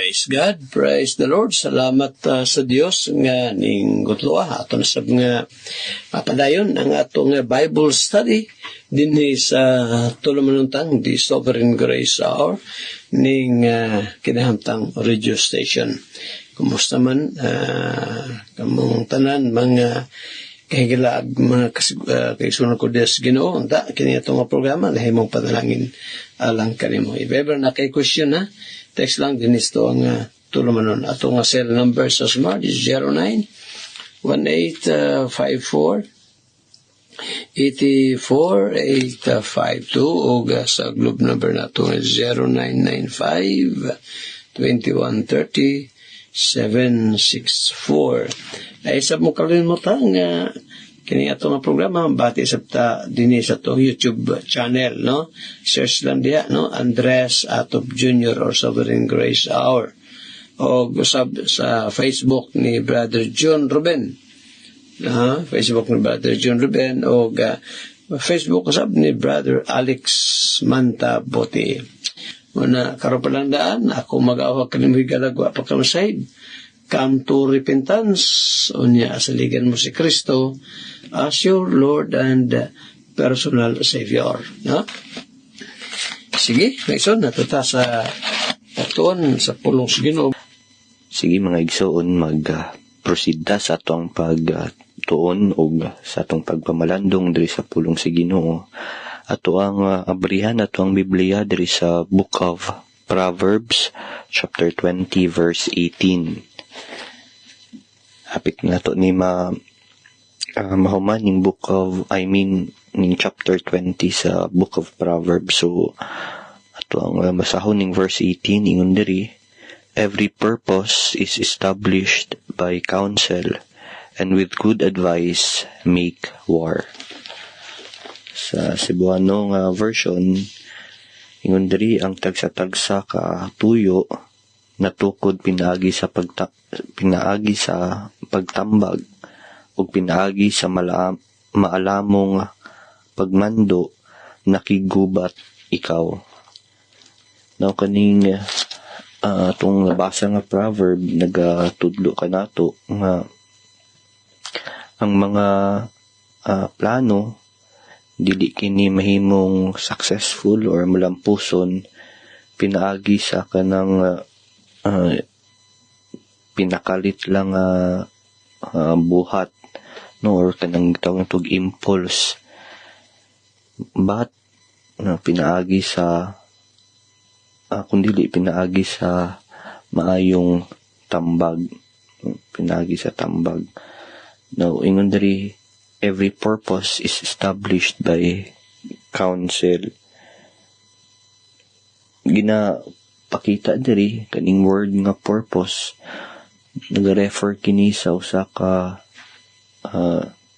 Praise God, praise the Lord. Salamat sa Dios nga ning gutloa aton sa mga mapadayon ang atong Bible study dinhi sa tulumanuntang The Sovereign Grace Hour ning kinahangtang radio station. Kumusta man kamong tanan mga kahigalag mga kaisunod ko des Ginoo unta kini atong programa nahimong padalangin alang kanimo. If ever na kay question ha, text lang din ito ang tulumanon. Atong cell number sa Smart is 09-1854-84852 o sa Globe number na ito is 0995-2130-764. Ay sa mo kalimutan nga kini ato nga programa bati sabta dinhi sa to YouTube channel, no? Search lang diha, no? Andres Atob Jr. or Sovereign Grace Hour. O usab sa Facebook ni Brother John Ruben. Facebook ni Brother John Ruben o Facebook usab ni Brother Alex Manta Bote. Muna karon pa lang daan ako mag-awag kanimo higalagwa pa kamasayid. Come to repentance, unya asaligan mo si Kristo as your Lord and personal Savior. No? Sige, Mason, natuta sa pagtuon sa pulong sa Ginoo. Sige mga igsoon, mag-proceed sa atong pagtuon o sa atong pagpamalandong diri sa pulong sa Ginoo. Ato ang abrihan ato ang Biblia diri sa Book of Proverbs, chapter 20, verse 18. Hapit na to ni mahuman ning ning chapter 20 sa Book of Proverbs. So ato ang masahon ning verse 18 ingon diri, every purpose is established by counsel, and with good advice make war. Sa Cebuano nga version ingon diri, ang tagsa-tagsa ka tuyo natukod pinaagi sa pagtambag ug pinaagi sa maalamong pagmando nakigubat ikaw. Now kaning atong nabasa nga proverb nagatudlo kanato nga ang mga plano dili kini mahimong successful or malampuson pinaagi sa kanang pinakalit lang buhat, no, or kanang tawag tug impulse, but pinaagi sa kundili pinaagi sa maayong tambag, pinaagi sa tambag. Now ingon diri, every purpose is established by counsel. Pakita diri kaning word nga purpose nag-refer kini sa usa ka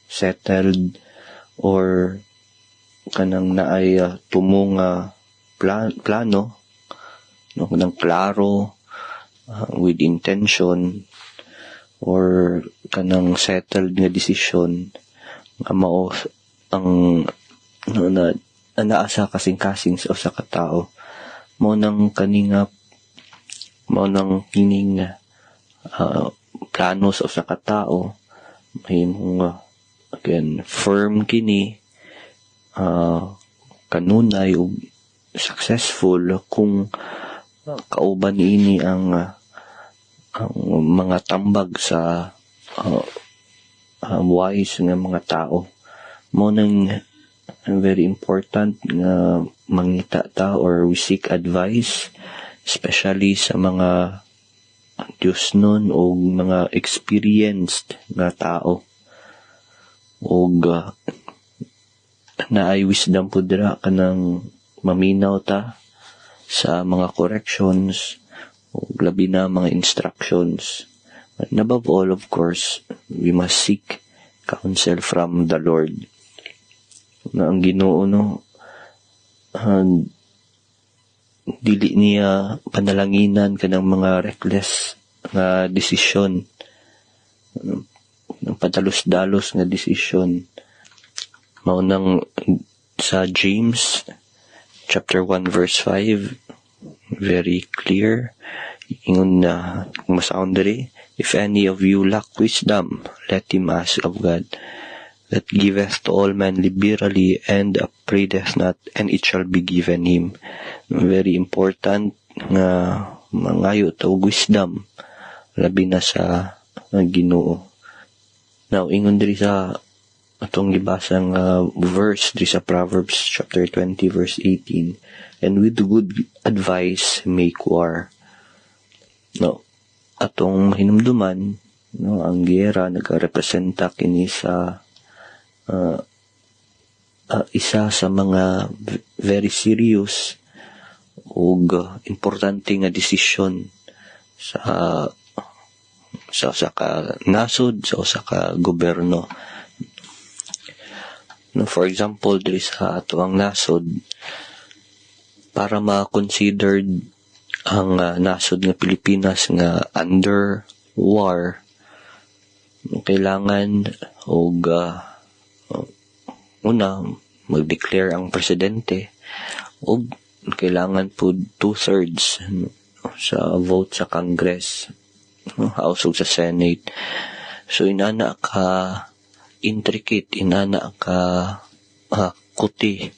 settled or kanang naay tumong plano, no, kanang klaro, with intention, or kanang settled nga decision nga mao ang naasa kasing-kasing sa usa ka tawo. Mo nang kining plano sa usa ka tawo mahimong again firm kini, kanunay ug successful kung kauban ini ang mga tambag sa wise nga mga tao. Mo nang very important nga mangita ta or we seek advice, especially sa mga Diyos nun o mga experienced nga tao o na ay wisdom po dira kanang maminaw ta sa mga corrections o labi na mga instructions. And above all, of course, we must seek counsel from the Lord. Na ang Ginoo, no, dili niya panalanginan kanang mga reckless nga desisyon, ng padalos-dalos nga desisyon. Maunang sa James chapter 1 verse 5, very clear, Ingon na masaon diri, if any of you lack wisdom, let him ask of God, that giveth to all men liberally and upbraideth not, and it shall be given him. Very important nga mangayo ta og wisdom, labi na sa Ginoo. Now, ingon diri sa atong gibasang verse diri sa Proverbs chapter 20 verse 18, and with good advice make war. No, atong hinumduman, no, ang giyera nagarepresenta kini sa isa sa mga very serious ug importante nga desisyon sa usa ka nasod, sa usa ka gobyerno. No, for example, diri sa ato ang nasod, para ma-considered ang nasod nga Pilipinas nga under war, kailangan og una mag-declare ang presidente, o kailangan po 2/3 sa vote sa Congress, House ug sa Senate. So inana ka intricate, inana ka kuti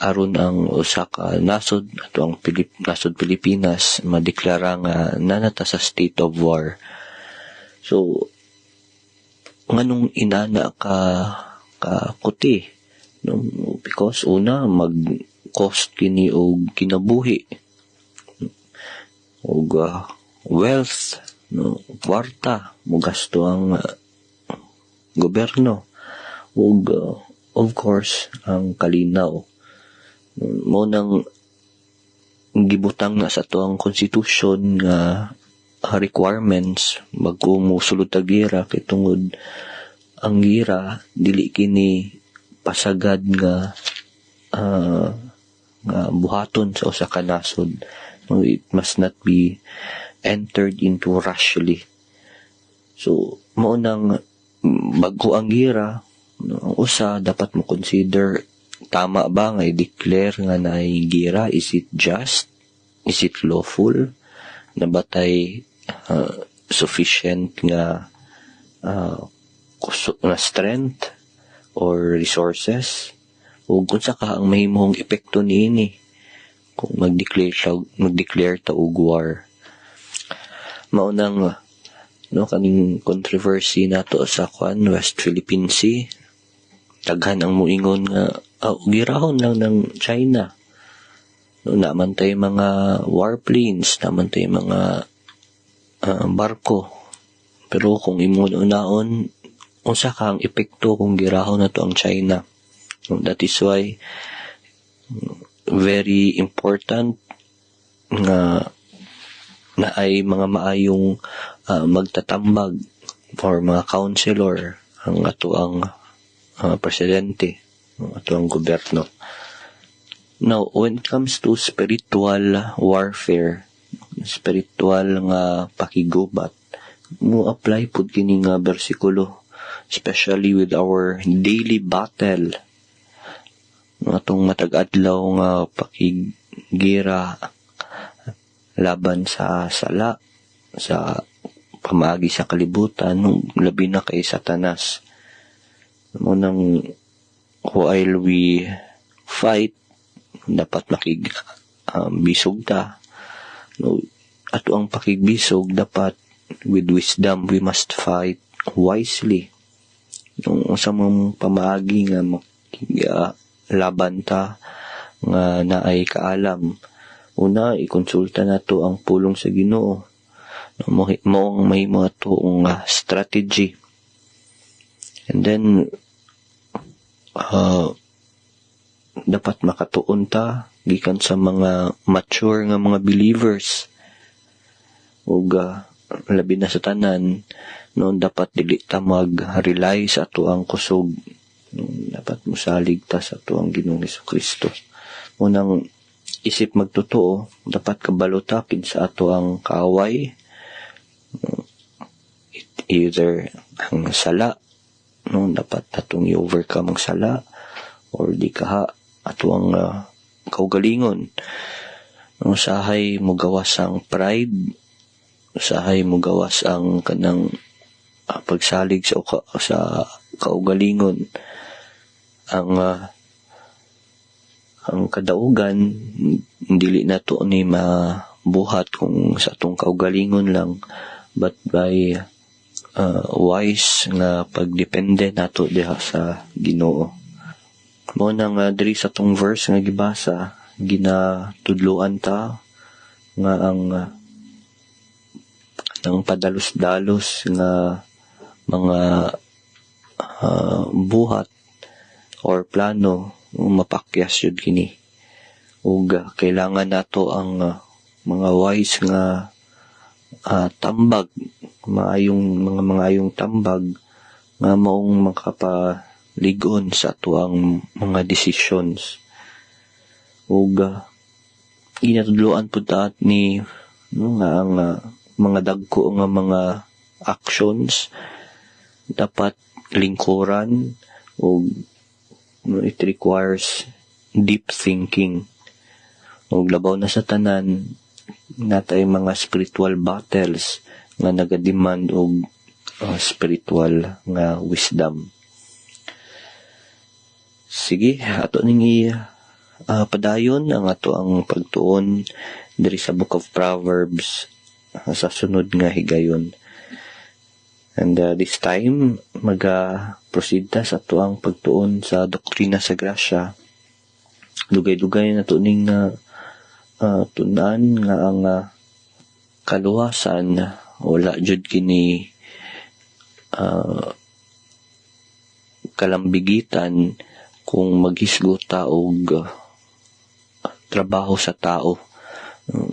aron ang usa ka nasod ato ang nasod Pilipinas madeklara nga nanata sa state of war. So nganong inana ka kuti, no? Because una mag-cost kini og kinabuhi og wealth, no, kwarta mo gasto ang gobyerno ug of course ang kalinaw. Mo nang gibutang na sa to ang constitution nga requirements bago mo sulod ta gira, kay tungod ang gira dili kini pasagad nga buhaton sa usa ka nasod. No, it must not be entered into rashly. So mo nang bago ang gira, no, ang usa dapat mo consider, tama ba nga i-declare nga naay gira? Is it just? Is it lawful? Nabatay sufficient nga strength or resources? O kung sa ka ang mahimong epekto niini kung mag-declare ta og war. Maunang no, kaning controversy nato sa West Philippine Sea, daghan ang muingon nga girahon lang ng China. No, naman tayo mga warplanes, naman tayo mga barko. Pero kung imunaon, unsa kang epekto kung girahon na to ang China. No, that is why very important nga na ay mga maayong magtatambag or mga counselor ang ato ang presidente, ang ato ang gobyerno. Now, when it comes to spiritual warfare, spiritual nga pakigubat, mo apply pud kini nga bersikulo, especially with our daily battle, atong matag-adlaw nga pakigira laban sa sala, sa pamaagi sa kalibutan, nung labi na kay Satanas. Munang while we fight, dapat bisog ta. No, ato ang pakigbisog dapat with wisdom. We must fight wisely. Nung sa mong pamaagi nga laban ta nga naay kaalam, una ikonsulta nato ang pulong sa Ginoo. Mo ang may mga tuong strategy. And then dapat makatuon ta gikan sa mga mature nga mga believers. Ug labi na sa tanan, noon dapat dili ta mag-rely sa ato ang kusog. Dapat musalig ta sa ato ang Ginoong Hesukristo. Unang isip magtotoo, dapat kabalotakin sa ato ang kaaway, either ang sala, no, dapat atong i-overcome ang sala, or di kaha ato ang kaugalingon. No, sahay mo gawas ang pride, usahay mo gawas ang kanang pagsalig sa kaugalingon. Ang kadaugan dili na to ni mabuhat kung sa atong kaugalingon lang, but by wise nga pagdepende nato diha sa Ginoo. Mo nang diri sa tong verse nga gibasa, ginatudloan ta nga ang padalos-dalos nga mga buhat or plano mapakyas yun kini. Ug kailangan nato ang mga wise nga tambag, maayong tambag nga maong makapaligon sa tuang mga decisions. Ug ginatudloan pud ta ni nga ang mga dagko nga mga actions dapat lingkuran, ug it requires deep thinking. Ug labaw na sa tanan natay mga spiritual battles nga nagademand og spiritual nga wisdom. Sige, ato ning padayon ang ato ang pagtuon diri sa Book of Proverbs sa sunod nga higayon. And this time proceed ta sa ato ang pagtuon sa doktrina sa grasya. Dugay-dugay na to ning tunan nga ang kaluwasan wala jud kini kalambigitan kung maghisgot ta og trabaho sa tao.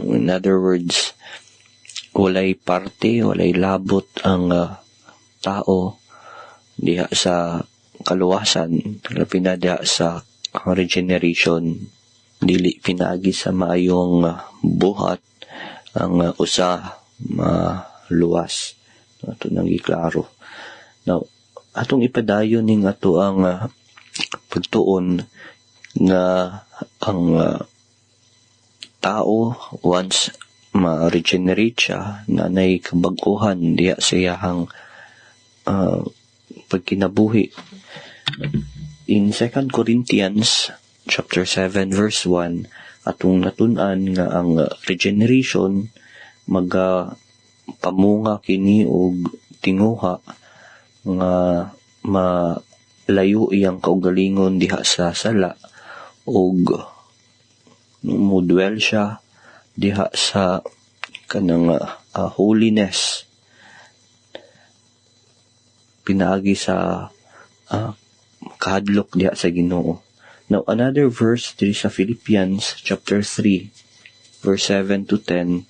In other words, walay parte, walay labot ang tao diha sa kaluwasan, pinadiha sa regeneration, dili pinaagi sa maayong buhat ang usa maluwas. Ato nang iklaro. Now, atong ipadayon ning ato ang pagtuon nga ang tao once ma-regenerate siya, nanay kabag-uhan diya sa iyahang pagkinabuhi. In 2 Corinthians chapter 7 verse 1, atong natun-an nga ang regeneration pamunga kini og tinguha nga malayo iyang kaugalingon diha sa sala og mudwell siya diha sa kanang holiness, pinaagi sa kahadlok diha sa Ginoo. Now another verse diri sa Philippians chapter 3 verse 7 to 10,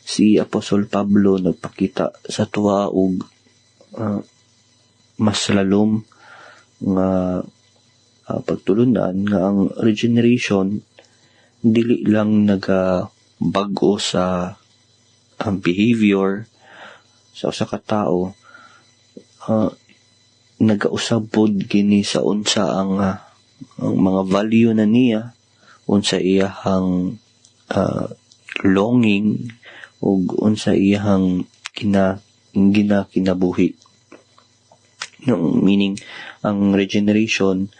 si Apostol Pablo nagpakita sa tuwa og mas lalom nga pagtulunan nga ang regeneration dili lang nagabag-o sa behavior sa usa ka tao, nagausab pod kini sa unsa ang mga value na niya, unsa iyahang longing ug unsa iyahang kinabuhi. No, meaning ang regeneration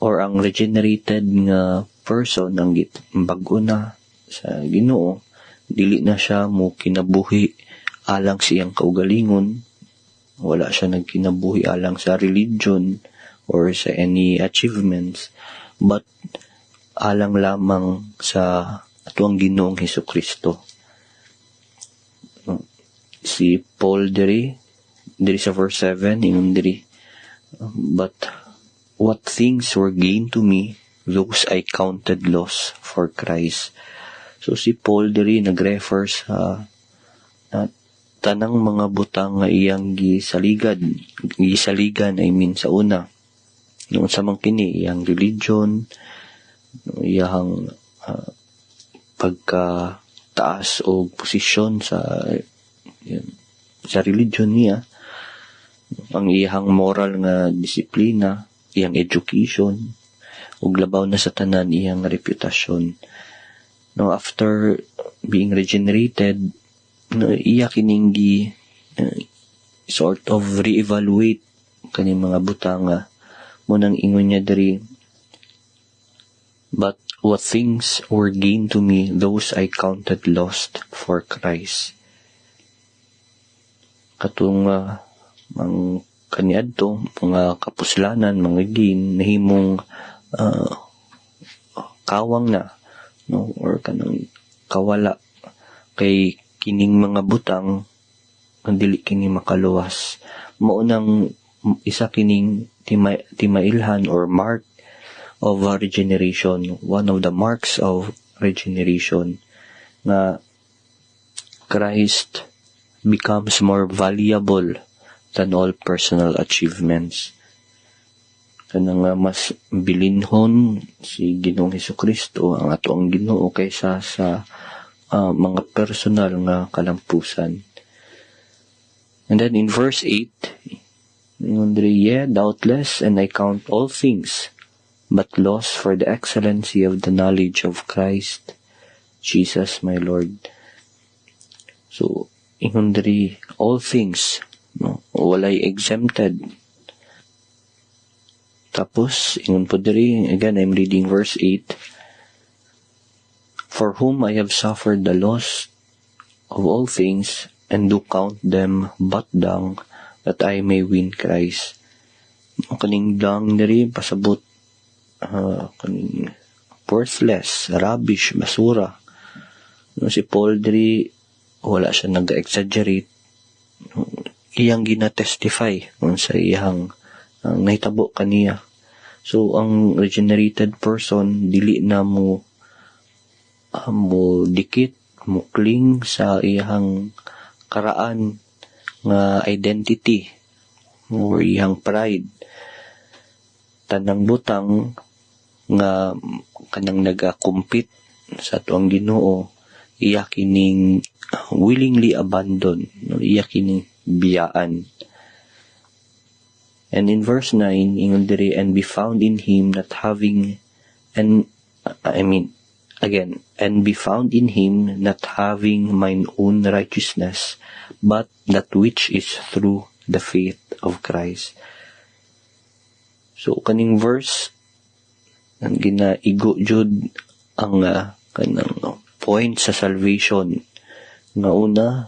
or ang regenerated nga person ang bag-o na sa Ginoo, dili na siya mo kinabuhi alang siyang kaugalingon, wala siya nagkinabuhi alang sa religion or sa any achievements, but alang lamang sa atuang Ginoong Hesukristo. Si Paul diri sa verse 7 ingon diri, but what things were gained to me, those I counted loss for Christ. So si Paul diri nag-refer sa tanang mga butang nga iyang gisaligan sa una. Noon sa man kini iyang religion, iyang pagkataas o posisyon sa religion niya, ang iyang moral nga disiplina, iyang education, ug labaw na sa tanan iyang reputasyon. Now after being regenerated, no, iya kining sort of re-evaluate kaning mga butang nga mo nang ingon niya diri, but what things were gained to me, those I counted lost for Christ. Katong mang kaniadto mga kapuslanan, mga gain nahimong kawang na, no, or kanang kawala kay kining mga butang ang dili kini makaluwas. Mao nang isa kining timailhan or mark of regeneration, one of the marks of regeneration, na Christ becomes more valuable than all personal achievements. Kanang mas bilinhon si Ginoong Hesukristo ang ato ang Ginoo kaysa sa mga personal nga kalampusan. And then in verse 8, yeah, doubtless, and I count all things but loss for the excellency of the knowledge of Christ Jesus my Lord. So, ingon diri all things, no, walay exempted. Tapos, ingon po diri, again, I'm reading verse 8, for whom I have suffered the loss of all things, and do count them but dung, that I may win Christ. Kaning dung diri pasabot kaning worthless, rubbish, basura. No, si Paul diri wala siya nag-exaggerate. Iyang gina-testify kung sa iyang nahitabo kaniya. So ang regenerated person dili na mo dikit, mo cling sa iyang karaan nga identity or iyang pride. Tanang butang nga kanang nagakumpit sa tuang Ginoo, iya kining willingly abandon, no, iya kining biyaan. And in verse 9, ingon diri, and be found in him not having, and be found in him not having mine own righteousness, but that which is through the faith of Christ. So, kaning verse, ang ginaigo jud ang kanang point sa salvation. Nga una,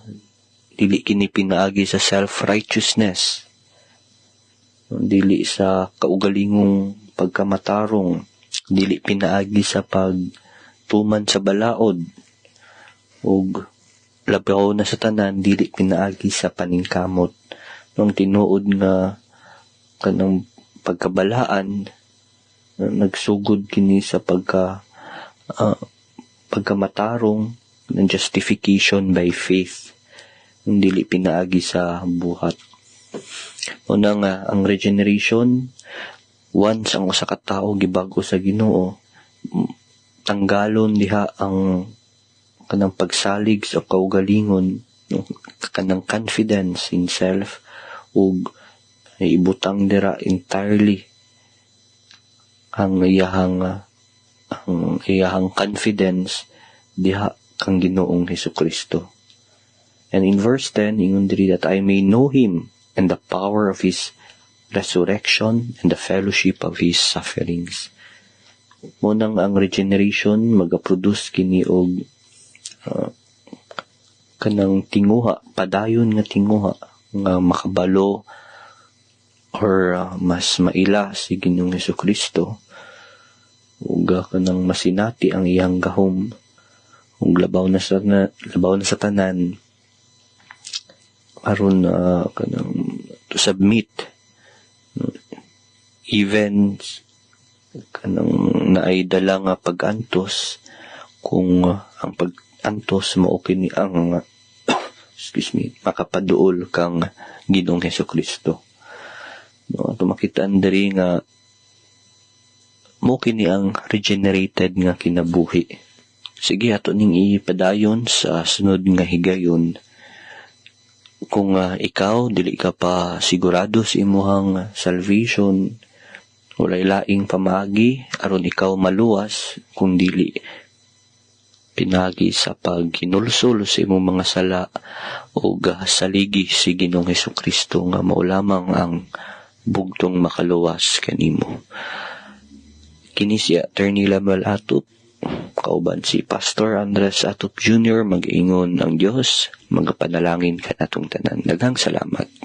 dili kini pinaagi sa self-righteousness. Dili sa kaugalingong pagkamatarong. Dili pinaagi sa pagtuman sa balaod. Ug labaw na sa tanan, dili pinaagi sa paningkamot. Nung tinuod nga kanang pagkabalaan, nagsugod kini sa pagkamatarong ng justification by faith, dili pinaagi sa buhat. Una nga ang regeneration, once ang usa ka tawo gibago sa Ginoo, tanggalon diha ang kanang pagsalig sa kaugalingon, no, kanang confidence in self, ug ibutang dira entirely ang iyahang confidence diha kang Ginoong Hesukristo. And in verse 10, ingon diri, that I may know him and the power of his resurrection and the fellowship of his sufferings. Munang ang regeneration magaproduce kini og kanang tinguha, padayon nga tinguha nga makabalo or mas maila si Ginoong Hesukristo, ug kanang masinati ang iyang gahom, ug labaw na sa tanan aron kanang to submit, even kanang naay dala nga pag-antos, kung ang pag-antos mao kini ang makapaduol kang Ginoong Hesukristo. No, ato makitaan diri nga mo kini ang regenerated nga kinabuhi. Sige, ato ning ipadayon sa sunod nga higayon. Kung ikaw dili ka pa sigurado sa imuhang salvation, walay laing pamaagi aron ikaw maluwas, kung dili pinagi sa paghinulsol sa imong mga sala o saligi si Ginoong Hesukristo nga mao lamang ang bugtong makaluwas kanimo. Kini si Attorney Lamuel Atop, kauban si Pastor Andres Atop Jr. mag-ingon ang Dios, magapanalangin kanatong tanan. Daghang salamat.